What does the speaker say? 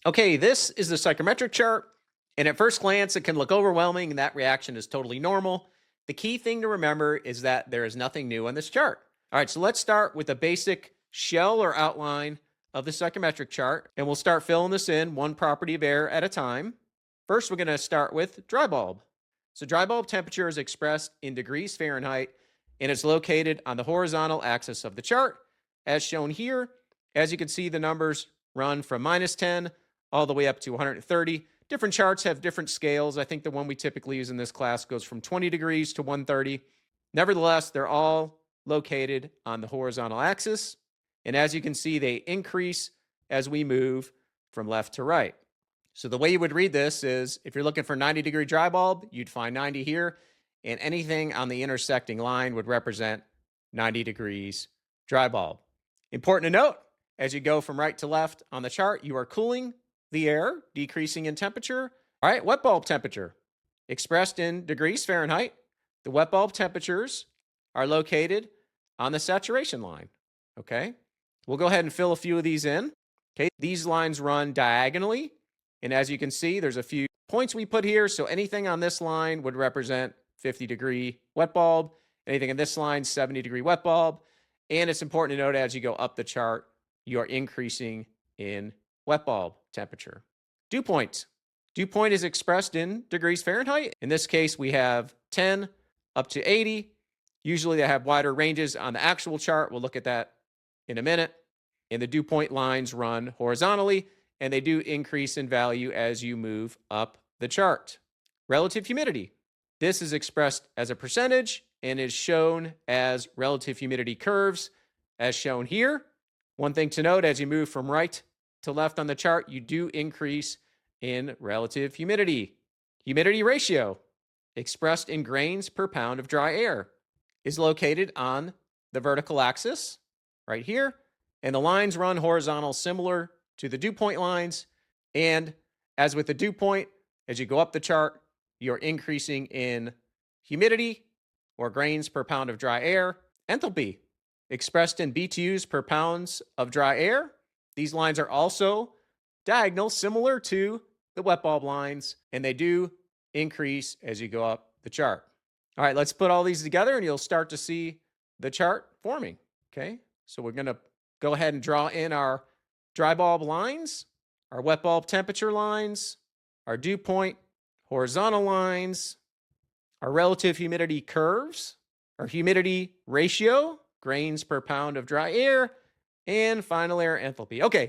Okay, this is the psychrometric chart, and at first glance, it can look overwhelming, and that reaction is totally normal. The key thing to remember is that there is nothing new on this chart. All right, so let's start with a basic shell or outline of the psychrometric chart, and we'll start filling this in one property of air at a time. First, we're going to start with dry bulb. So dry bulb temperature is expressed in degrees Fahrenheit, and it's located on the horizontal axis of the chart, as shown here. As you can see, the numbers run from -10 all the way up to 130. Different charts have different scales. I think the one we typically use in this class goes from 20 degrees to 130. Nevertheless, they're all located on the horizontal axis. And as you can see, they increase as we move from left to right. So the way you would read this is if you're looking for 90-degree dry bulb, you'd find 90 here, and anything on the intersecting line would represent 90 degrees dry bulb. Important to note, as you go from right to left on the chart, you are cooling the air, decreasing in temperature. All right, wet bulb temperature, expressed in degrees Fahrenheit. The wet bulb temperatures are located on the saturation line, okay? We'll go ahead and fill a few of these in. Okay, these lines run diagonally, and as you can see, there's a few points we put here, so anything on this line would represent 50-degree wet bulb, anything in this line, 70-degree wet bulb, and it's important to note as you go up the chart, you are increasing in wet bulb temperature. Dew point. Dew point is expressed in degrees Fahrenheit. In this case, we have 10 up to 80. Usually they have wider ranges on the actual chart. We'll look at that in a minute. And the dew point lines run horizontally, and they do increase in value as you move up the chart. Relative humidity. This is expressed as a percentage and is shown as relative humidity curves, as shown here. One thing to note, as you move from right to left on the chart, you do increase in relative humidity. Humidity ratio, expressed in grains per pound of dry air, is located on the vertical axis right here, and the lines run horizontal similar to the dew point lines. And as with the dew point, as you go up the chart, you're increasing in humidity or grains per pound of dry air. Enthalpy, expressed in BTUs per pounds of dry air. These lines are also diagonal, similar to the wet bulb lines, and they do increase as you go up the chart. All right, let's put all these together and you'll start to see the chart forming, okay? So we're gonna go ahead and draw in our dry bulb lines, our wet bulb temperature lines, our dew point horizontal lines, our relative humidity curves, our humidity ratio, grains per pound of dry air, and final air enthalpy. Okay,